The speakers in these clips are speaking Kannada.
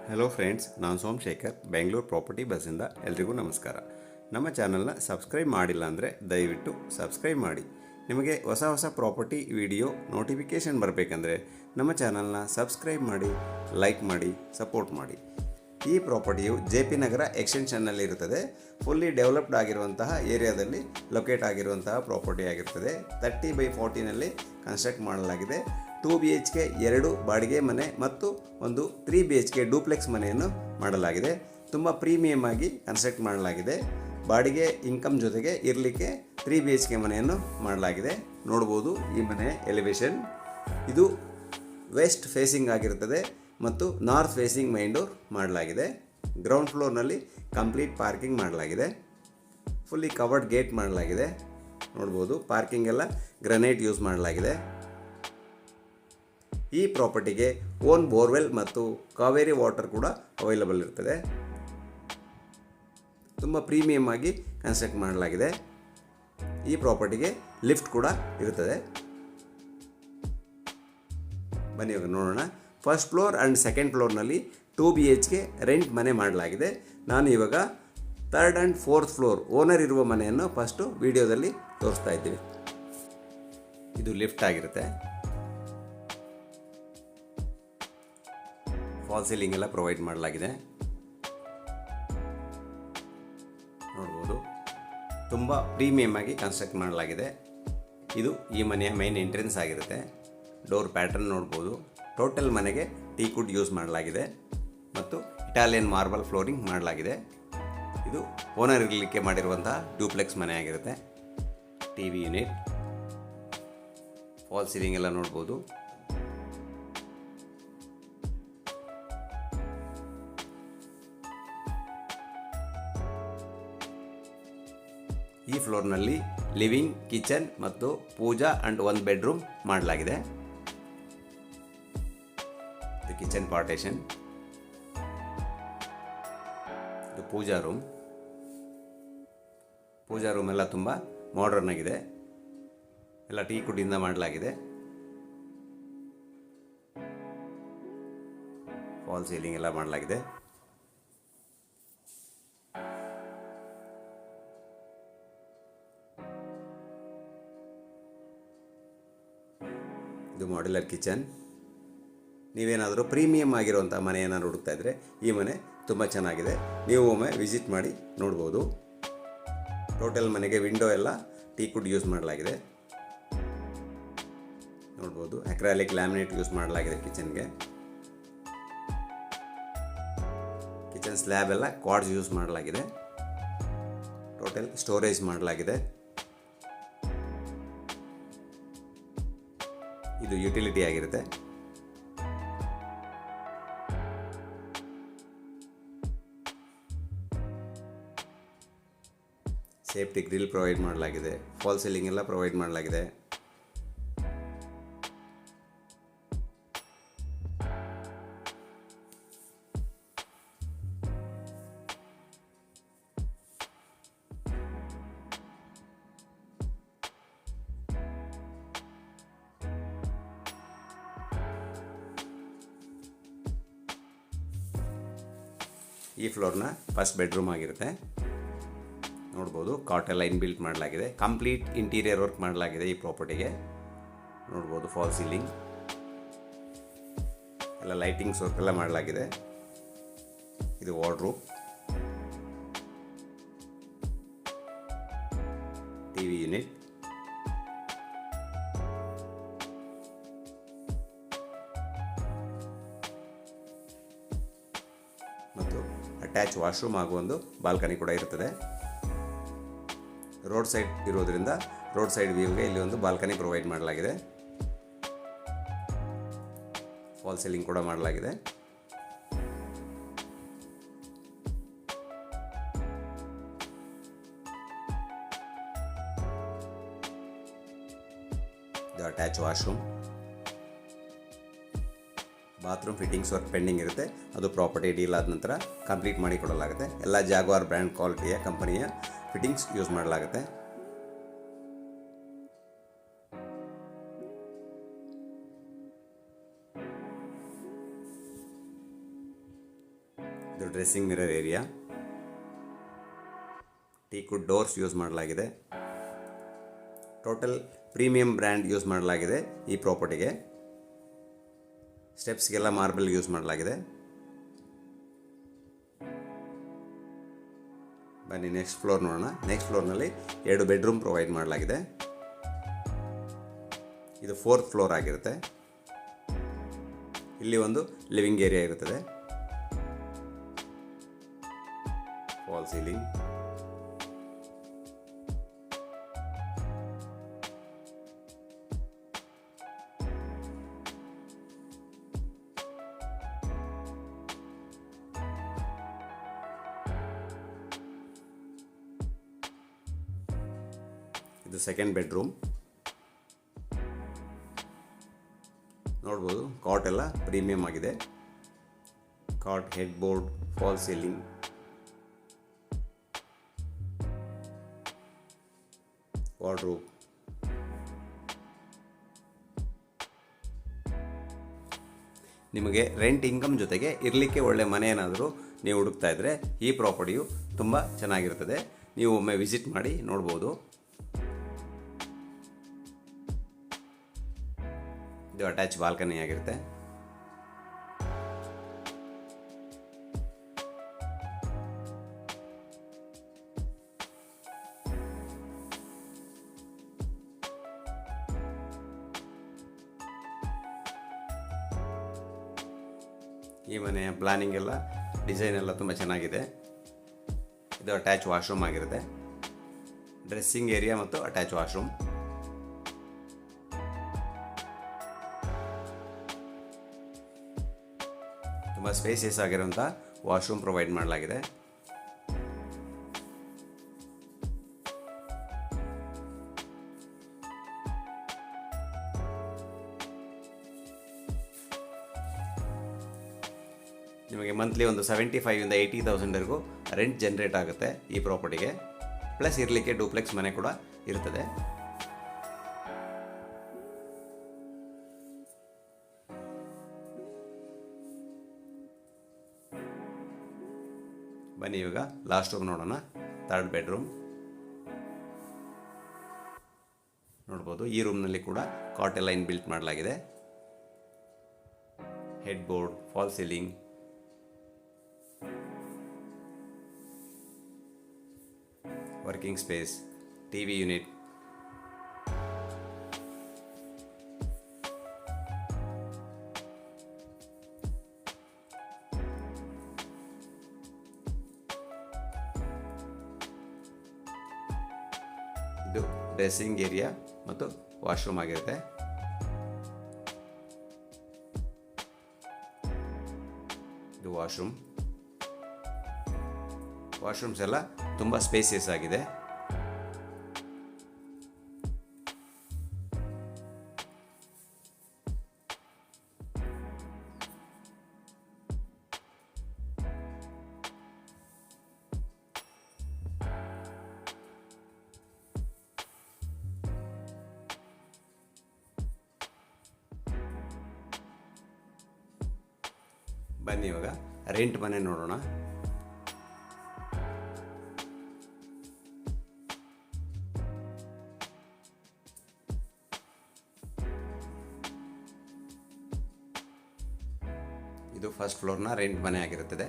ಹಲೋ ಫ್ರೆಂಡ್ಸ್, ನಾನು ಸೋಮಶೇಖರ್, ಬೆಂಗಳೂರು ಪ್ರಾಪರ್ಟಿ ಬಸ್ಸಿಂದ. ಎಲ್ರಿಗೂ ನಮಸ್ಕಾರ. ನಮ್ಮ ಚಾನಲ್ನ ಸಬ್ಸ್ಕ್ರೈಬ್ ಮಾಡಿಲ್ಲ ಅಂದರೆ ದಯವಿಟ್ಟು ಸಬ್ಸ್ಕ್ರೈಬ್ ಮಾಡಿ. ನಿಮಗೆ ಹೊಸ ಹೊಸ ಪ್ರಾಪರ್ಟಿ ವಿಡಿಯೋ ನೋಟಿಫಿಕೇಷನ್ ಬರಬೇಕಂದ್ರೆ ನಮ್ಮ ಚಾನಲ್ನ ಸಬ್ಸ್ಕ್ರೈಬ್ ಮಾಡಿ, ಲೈಕ್ ಮಾಡಿ, ಸಪೋರ್ಟ್ ಮಾಡಿ. ಈ ಪ್ರಾಪರ್ಟಿಯು ಜೆ ಪಿ ನಗರ ಎಕ್ಸ್ಟೆನ್ಷನ್ನಲ್ಲಿ ಇರುತ್ತದೆ. ಫುಲ್ಲಿ ಡೆವಲಪ್ಡ್ ಆಗಿರುವಂತಹ ಏರಿಯಾದಲ್ಲಿ ಲೊಕೇಟ್ ಆಗಿರುವಂತಹ ಪ್ರಾಪರ್ಟಿ ಆಗಿರ್ತದೆ. 30/40ನಲ್ಲಿ ಕನ್ಸ್ಟ್ರಕ್ಟ್ ಮಾಡಲಾಗಿದೆ. 2 BHK 2 ಬಾಡಿಗೆ ಮನೆ ಮತ್ತು ಒಂದು 3 BHK ಡೂಪ್ಲೆಕ್ಸ್ ಮನೆಯನ್ನು ಮಾಡಲಾಗಿದೆ. ತುಂಬ ಪ್ರೀಮಿಯಮ್ ಆಗಿ ಕನ್ಸ್ಟ್ರಕ್ಟ್ ಮಾಡಲಾಗಿದೆ. ಬಾಡಿಗೆ ಇನ್ಕಮ್ ಜೊತೆಗೆ ಇರಲಿಕ್ಕೆ 3 BHK ಮನೆಯನ್ನು ಮಾಡಲಾಗಿದೆ. ನೋಡ್ಬೋದು ಈ ಮನೆ ಎಲಿವೇಶನ್. ಇದು ವೆಸ್ಟ್ ಫೇಸಿಂಗ್ ಆಗಿರುತ್ತದೆ ಮತ್ತು ನಾರ್ತ್ ಫೇಸಿಂಗ್ ಮೈನ್ ಡೋರ್ ಮಾಡಲಾಗಿದೆ. ಗ್ರೌಂಡ್ ಫ್ಲೋರ್ನಲ್ಲಿ ಕಂಪ್ಲೀಟ್ ಪಾರ್ಕಿಂಗ್ ಮಾಡಲಾಗಿದೆ. ಫುಲ್ಲಿ ಕವರ್ಡ್ ಗೇಟ್ ಮಾಡಲಾಗಿದೆ. ನೋಡ್ಬೋದು ಪಾರ್ಕಿಂಗ್ ಎಲ್ಲ ಗ್ರನೈಟ್ ಯೂಸ್ ಮಾಡಲಾಗಿದೆ. ಈ ಪ್ರಾಪರ್ಟಿಗೆ ಓನ್ ಬೋರ್ವೆಲ್ ಮತ್ತು ಕಾವೇರಿ ವಾಟರ್ ಕೂಡ ಅವೈಲಬಲ್ ಇರ್ತದೆ. ತುಂಬ ಪ್ರೀಮಿಯಮ್ ಆಗಿ ಕನ್ಸ್ಟ್ರಕ್ಟ್ ಮಾಡಲಾಗಿದೆ. ಈ ಪ್ರಾಪರ್ಟಿಗೆ ಲಿಫ್ಟ್ ಕೂಡ ಇರುತ್ತದೆ. ಬನ್ನಿ ಇವಾಗ ನೋಡೋಣ. ಫಸ್ಟ್ ಫ್ಲೋರ್ ಆ್ಯಂಡ್ ಸೆಕೆಂಡ್ ಫ್ಲೋರ್ನಲ್ಲಿ 2 BHK ರೆಂಟ್ ಮನೆ ಮಾಡಲಾಗಿದೆ. ನಾನು ಇವಾಗ 3rd and 4th floor owner ಇರುವ ಮನೆಯನ್ನು ಫಸ್ಟು ವಿಡಿಯೋದಲ್ಲಿ ತೋರಿಸ್ತಾ ಇದ್ದೀವಿ. ಇದು ಲಿಫ್ಟ್ ಆಗಿರುತ್ತೆ. ಫಾಲ್ ಸೀಲಿಂಗ್ ಎಲ್ಲ ಪ್ರೊವೈಡ್ ಮಾಡಲಾಗಿದೆ. ನೋಡ್ಬೋದು ತುಂಬ ಪ್ರೀಮಿಯಮ್ ಆಗಿ ಕನ್ಸ್ಟ್ರಕ್ಟ್ ಮಾಡಲಾಗಿದೆ. ಇದು ಈ ಮನೆಯ ಮೈನ್ ಎಂಟ್ರೆನ್ಸ್ ಆಗಿರುತ್ತೆ. ಡೋರ್ ಪ್ಯಾಟರ್ನ್ ನೋಡ್ಬೋದು. ಟೋಟಲ್ ಮನೆಗೆ ಟೀಕುಡ್ ಯೂಸ್ ಮಾಡಲಾಗಿದೆ ಮತ್ತು ಇಟಾಲಿಯನ್ ಮಾರ್ಬಲ್ ಫ್ಲೋರಿಂಗ್ ಮಾಡಲಾಗಿದೆ. ಇದು ಓನರ್ ಇರಲಿಕ್ಕೆ ಮಾಡಿರುವಂತಹ ಡ್ಯೂಪ್ಲೆಕ್ಸ್ ಮನೆ ಆಗಿರುತ್ತೆ. TV ಯೂನಿಟ್, ಫಾಲ್ ಸೀಲಿಂಗ್ ಎಲ್ಲ ನೋಡ್ಬೋದು. ಈ ಫ್ಲೋರ್ನಲ್ಲಿ ಲಿವಿಂಗ್, ಕಿಚನ್ ಮತ್ತು ಪೂಜಾ ಆ್ಯಂಡ್ 1 ಬೆಡ್ರೂಮ್ ಮಾಡಲಾಗಿದೆ. ಇದು ಕಿಚನ್ ಪಾರ್ಟೇಷನ್. ಇದು ಪೂಜಾ ರೂಮ್. ಪೂಜಾ ರೂಮ್ ಎಲ್ಲ ತುಂಬ ಮಾಡರ್ನ್ ಆಗಿದೆ. ಎಲ್ಲ ಟೀಕುಡ್ಡಿಂದ ಮಾಡಲಾಗಿದೆ. ಫಾಲ್ ಸೀಲಿಂಗ್ ಎಲ್ಲ ಮಾಡಲಾಗಿದೆ. ಇದು ಮಾಡ್ಯುಲರ್ ಕಿಚನ್. ನೀವೇನಾದರೂ ಪ್ರೀಮಿಯಮ್ ಆಗಿರುವಂಥ ಮನೆಯನ್ನು ಹುಡುಕ್ತಾ ಇದ್ದರೆ ಈ ಮನೆ ತುಂಬ ಚೆನ್ನಾಗಿದೆ. ನೀವು ಒಮ್ಮೆ ವಿಸಿಟ್ ಮಾಡಿ ನೋಡ್ಬೋದು. ಟೋಟಲ್ ಮನೆಗೆ ವಿಂಡೋ ಎಲ್ಲ ಟೀಕುಡ್ ಯೂಸ್ ಮಾಡಲಾಗಿದೆ. ನೋಡ್ಬೋದು ಅಕ್ರಾಲಿಕ್ ಲ್ಯಾಮಿನೇಟ್ ಯೂಸ್ ಮಾಡಲಾಗಿದೆ ಕಿಚನ್ಗೆ. ಕಿಚನ್ ಸ್ಲ್ಯಾಬ್ ಎಲ್ಲ ಕ್ವಾರ್ಟ್ಸ್ ಯೂಸ್ ಮಾಡಲಾಗಿದೆ. ಟೋಟಲ್ ಸ್ಟೋರೇಜ್ ಮಾಡಲಾಗಿದೆ. ಇದು ಯುಟಿಲಿಟಿ ಆಗಿರುತ್ತೆ. ಸೇಫ್ಟಿ ಗ್ರಿಲ್ ಪ್ರೊವೈಡ್ ಮಾಡಲಾಗಿದೆ. ಫಾಲ್ ಸೀಲಿಂಗ್ ಎಲ್ಲ ಪ್ರೊವೈಡ್ ಮಾಡಲಾಗಿದೆ. ಈ ಫ್ಲೋರ್ನ ಫಸ್ಟ್ ಬೆಡ್ರೂಮ್ ಆಗಿರುತ್ತೆ. ನೋಡ್ಬೋದು ಕಾಟ್ ಎಲ್ಲ ಇನ್ಬಿಲ್ಟ್ ಮಾಡಲಾಗಿದೆ. ಕಂಪ್ಲೀಟ್ ಇಂಟೀರಿಯರ್ ವರ್ಕ್ ಮಾಡಲಾಗಿದೆ ಈ ಪ್ರಾಪರ್ಟಿಗೆ. ನೋಡ್ಬೋದು ಫಾಲ್ ಸೀಲಿಂಗ್ ಎಲ್ಲ ಲೈಟಿಂಗ್ಸ್ ವರ್ಕ್ ಎಲ್ಲ ಮಾಡಲಾಗಿದೆ. ಇದು ವಾರ್ಡ್ರೂಮ್, TV ಯೂನಿಟ್, ಮತ್ತು ಅಟ್ಯಾಚ್ ವಾಶ್ರೂಮ್ ಹಾಗೂ ಒಂದು ಬಾಲ್ಕನಿ ಕೂಡ ಇರುತ್ತದೆ. ರೋಡ್ ಸೈಡ್ ಇರೋದ್ರಿಂದ ರೋಡ್ ಸೈಡ್ ವ್ಯೂಗೆ ಇಲ್ಲಿ ಒಂದು ಬಾಲ್ಕನಿ ಪ್ರೊವೈಡ್ ಮಾಡಲಾಗಿದೆ. ಫಾಲ್ ಸೀಲಿಂಗ್ ಕೂಡ ಮಾಡಲಾಗಿದೆ. ಇದು attach washroom. Bathroom fittings work pending ಇರುತ್ತೆ. ಅದು ಪ್ರಾಪರ್ಟಿ ಡೀಲ್ ಆದ ನಂತರ ಕಂಪ್ಲೀಟ್ ಮಾಡಿ ಕೊಡಲಾಗುತ್ತೆ. ಎಲ್ಲ ಜಾಗ್ವಾರ್ ಬ್ರ್ಯಾಂಡ್ ಕ್ವಾಲಿಟಿಯ ಕಂಪನಿಯ ಫಿಟ್ಟಿಂಗ್ಸ್ ಯೂಸ್ ಮಾಡಲಾಗುತ್ತೆ. ಇದು dressing mirror area. Teakwood doors use ಮಾಡಲಾಗಿದೆ. ಟೋಟಲ್ ಪ್ರೀಮಿಯಂ ಬ್ರ್ಯಾಂಡ್ ಯೂಸ್ ಮಾಡಲಾಗಿದೆ ಈ ಪ್ರಾಪರ್ಟಿಗೆ. ಸ್ಟೆಪ್ಸ್ಗೆಲ್ಲ ಮಾರ್ಬಲ್ ಯೂಸ್ ಮಾಡಲಾಗಿದೆ. ಬನ್ನಿ ನೆಕ್ಸ್ಟ್ ಫ್ಲೋರ್ ನೋಡೋಣ. ನೆಕ್ಸ್ಟ್ ಫ್ಲೋರ್ನಲ್ಲಿ 2 ಬೆಡ್ರೂಮ್ ಪ್ರೊವೈಡ್ ಮಾಡಲಾಗಿದೆ. ಇದು 4th ಫ್ಲೋರ್ ಆಗಿರುತ್ತೆ. ಇಲ್ಲಿ ಒಂದು ಲಿವಿಂಗ್ ಏರಿಯಾ ಇರುತ್ತದೆ. False ceiling. ಇದು ಸೆಕೆಂಡ್ ಬೆಡ್ರೂಮ್. ನೋಡ್ಬೋದು ಕಾಟ್ ಎಲ್ಲ ಪ್ರೀಮಿಯಂ ಆಗಿದೆ. Cot, head board, false ceiling. Wardrobe. ನಿಮಗೆ ರೆಂಟ್ ಇನ್ಕಮ್ ಜೊತೆಗೆ ಇರಲಿಕ್ಕೆ ಒಳ್ಳೆ ಮನೆ ಏನಾದರೂ ನೀವು ಹುಡುಕ್ತಾ ಇದ್ದರೆ ಈ ಪ್ರಾಪರ್ಟಿಯು ತುಂಬ ಚೆನ್ನಾಗಿರ್ತದೆ. ನೀವು ಒಮ್ಮೆ ವಿಸಿಟ್ ಮಾಡಿ ನೋಡ್ಬೋದು. ಇದು ಅಟ್ಯಾಚ್ ಬಾಲ್ಕನಿ ಆಗಿರುತ್ತೆ. ಈ ಮನೆಯ ಪ್ಲಾನಿಂಗ್ ಎಲ್ಲ, ಡಿಸೈನ್ ಎಲ್ಲ ತುಂಬ ಚೆನ್ನಾಗಿದೆ. ಇದು ಅಟ್ಯಾಚ್ ವಾಶ್ರೂಮ್ ಆಗಿರುತ್ತೆ. ಡ್ರೆಸ್ಸಿಂಗ್ ಏರಿಯಾ ಮತ್ತು ಅಟ್ಯಾಚ್ ವಾಶ್ರೂಮ್. ತುಂಬ ಸ್ಪೇಸಿಯಸ್ ಆಗಿರುವಂಥ ವಾಶ್ರೂಮ್ ಪ್ರೊವೈಡ್ ಮಾಡಲಾಗಿದೆ. ನಿಮಗೆ ಮಂತ್ಲಿ ಒಂದು 75,000 ಇಂದ 80,000ವರೆಗೂ ರೆಂಟ್ ಜನರೇಟ್ ಆಗುತ್ತೆ ಈ ಪ್ರಾಪರ್ಟಿಗೆ. ಪ್ಲಸ್ ಇರಲಿಕ್ಕೆ ಡೂಪ್ಲೆಕ್ಸ್ ಮನೆ ಕೂಡ ಇರ್ತದೆ. ಬನ್ನಿ ಇವಾಗ ಲಾಸ್ಟ್ ರೂಮ್ ನೋಡೋಣ. 3rd bedroom. ನೋಡ್ಬೋದು ಈ ರೂಮ್ನಲ್ಲಿ ಕೂಡ ಕಾಟ್ ಎಲ್ಲ ಇನ್ಬಿಲ್ಟ್ ಮಾಡಲಾಗಿದೆ. Head board, false ceiling. Working space, TV unit. ಇದು ಡ್ರೆಸ್ಸಿಂಗ್ ಏರಿಯಾ ಮತ್ತು ವಾಶ್ರೂಮ್ ಆಗಿರುತ್ತೆ. ಇದು ವಾಶ್ರೂಮ್ಸ್ ಎಲ್ಲ ತುಂಬ ಸ್ಪೇಸಿಯಸ್ ಆಗಿದೆ. ಬನ್ನಿ ಇವಾಗ ರೆಂಟ್ ಮನೆ ನೋಡೋಣ. ಇದು ಫಸ್ಟ್ ಫ್ಲೋರ್ನ ರೆಂಟ್ ಮನೆ ಆಗಿರುತ್ತದೆ.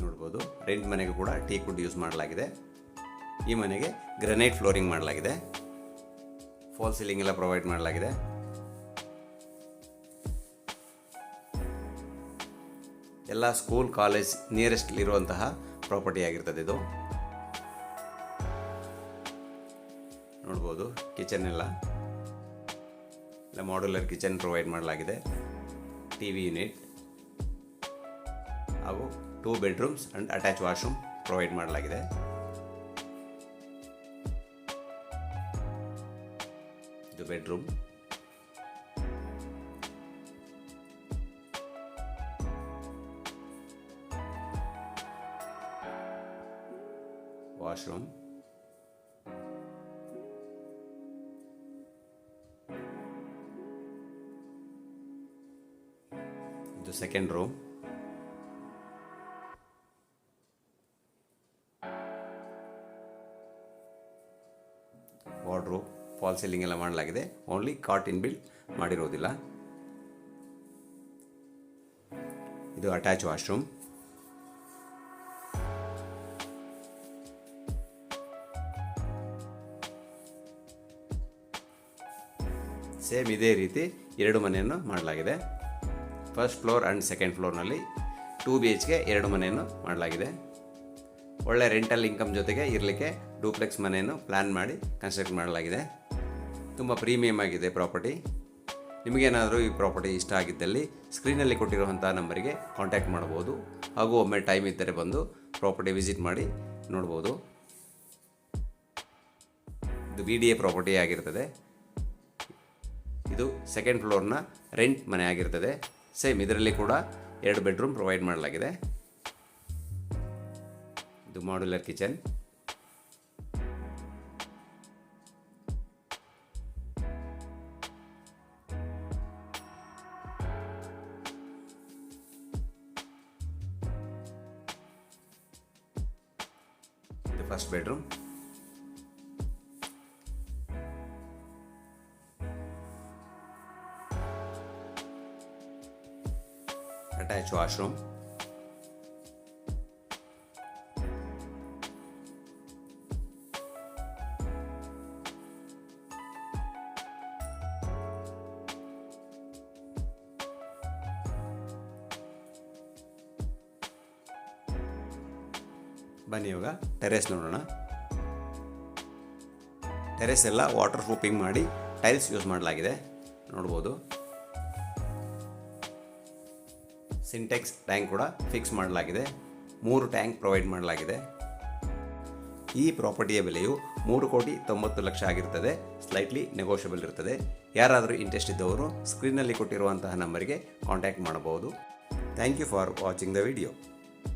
ನೋಡ್ಬೋದು ರೆಂಟ್ ಮನೆಗೂ ಕೂಡ ಟೀಕ್ವುಡ್ ಯೂಸ್ ಮಾಡಲಾಗಿದೆ. ಈ ಮನೆಗೆ ಗ್ರನೈಟ್ ಫ್ಲೋರಿಂಗ್ ಮಾಡಲಾಗಿದೆ. ಫಾಲ್ ಸೀಲಿಂಗ್ ಎಲ್ಲ ಪ್ರೊವೈಡ್ ಮಾಡಲಾಗಿದೆ. ಎಲ್ಲ ಸ್ಕೂಲ್, ಕಾಲೇಜ್ ನಿಯರೆಸ್ಟ್ ಇರುವಂತಹ ಪ್ರಾಪರ್ಟಿ ಆಗಿರ್ತದೆ ಇದು. ನೋಡ್ಬೋದು ಕಿಚನ್ ಎಲ್ಲ ಮಾಡ್ಯುಲರ್ ಕಿಚನ್ ಪ್ರೊವೈಡ್ ಮಾಡಲಾಗಿದೆ. ಟಿವಿ ಯೂನಿಟ್ ಹಾಗೂ 2 bedrooms and attach washroom provide ಮಾಡಲಾಗಿದೆ. ಇದು ಬೆಡ್ರೂಮ್. ವಾಶ್ರೂಮ್. ಇದು second room. Wardrobe, false ceiling ಎಲ್ಲ ಮಾಡಲಾಗಿದೆ. ಓನ್ಲಿ ಕಾಟ್ ಇನ್ ಬಿಲ್ಡ್ ಮಾಡಿರೋದಿಲ್ಲ. ಇದು ಅಟ್ಯಾಚ್ ವಾಶ್ರೂಮ್. ಸೇಮ್ ಇದೇ ರೀತಿ 2 ಮನೆಯನ್ನು ಮಾಡಲಾಗಿದೆ. ಫಸ್ಟ್ ಫ್ಲೋರ್ ಆ್ಯಂಡ್ ಸೆಕೆಂಡ್ ಫ್ಲೋರ್ನಲ್ಲಿ 2 BHK 2 ಮನೆಯನ್ನು ಮಾಡಲಾಗಿದೆ. ಒಳ್ಳೆ ರೆಂಟಲ್ ಇನ್ಕಮ್ ಜೊತೆಗೆ ಇರಲಿಕ್ಕೆ ಡೂಪ್ಲೆಕ್ಸ್ ಮನೆಯನ್ನು ಪ್ಲ್ಯಾನ್ ಮಾಡಿ ಕನ್ಸ್ಟ್ರಕ್ಟ್ ಮಾಡಲಾಗಿದೆ. ತುಂಬ ಪ್ರೀಮಿಯಮ್ ಆಗಿದೆ ಪ್ರಾಪರ್ಟಿ. ನಿಮಗೇನಾದರೂ ಈ ಪ್ರಾಪರ್ಟಿ ಇಷ್ಟ ಆಗಿದ್ದಲ್ಲಿ ಸ್ಕ್ರೀನಲ್ಲಿ ಕೊಟ್ಟಿರುವಂಥ ನಂಬರಿಗೆ ಕಾಂಟ್ಯಾಕ್ಟ್ ಮಾಡ್ಬೋದು. ಹಾಗೂ ಒಮ್ಮೆ ಟೈಮ್ ಇದ್ದರೆ ಬಂದು ಪ್ರಾಪರ್ಟಿ ವಿಸಿಟ್ ಮಾಡಿ ನೋಡ್ಬೋದು. ಇದು BDA ಪ್ರಾಪರ್ಟಿ ಆಗಿರ್ತದೆ. ಇದು ಸೆಕೆಂಡ್ ಫ್ಲೋರ್ನ ರೆಂಟ್ ಮನೆ ಆಗಿರ್ತದೆ. ಸೇಮ್ ಇದರಲ್ಲಿ ಕೂಡ 2 ಬೆಡ್ರೂಮ್ ಪ್ರೊವೈಡ್ ಮಾಡಲಾಗಿದೆ. ಇದು ಮಾಡ್ಯುಲರ್ ಕಿಚನ್. ಇದು ಫಸ್ಟ್ ಬೆಡ್ರೂಮ್. Attach washroom. ಬನ್ನಿ ಇವಾಗ ಟೆರೆಸ್ ನೋಡೋಣ. ಟೆರೆಸ್ ಎಲ್ಲ ವಾಟರ್ ಪ್ರೂಫಿಂಗ್ ಮಾಡಿ ಟೈಲ್ಸ್ ಯೂಸ್ ಮಾಡಲಾಗಿದೆ, ನೋಡ್ಬೋದು. ಸಿಂಟೆಕ್ಸ್ ಟ್ಯಾಂಕ್ ಕೂಡ ಫಿಕ್ಸ್ ಮಾಡಲಾಗಿದೆ. 3 ಟ್ಯಾಂಕ್ ಪ್ರೊವೈಡ್ ಮಾಡಲಾಗಿದೆ. ಈ ಪ್ರಾಪರ್ಟಿಯ ಬೆಲೆಯು 3,90,00,000 ಆಗಿರ್ತದೆ. ಸ್ಲೈಟ್ಲಿ ನೆಗೋಷಿಯಬಲ್ ಇರ್ತದೆ. ಯಾರಾದರೂ ಇಂಟ್ರೆಸ್ಟ್ ಇದ್ದವರು ಸ್ಕ್ರೀನಲ್ಲಿ ಕೊಟ್ಟಿರುವಂತಹ ನಂಬರಿಗೆ ಕಾಂಟ್ಯಾಕ್ಟ್ ಮಾಡಬಹುದು. Thank you for watching the video.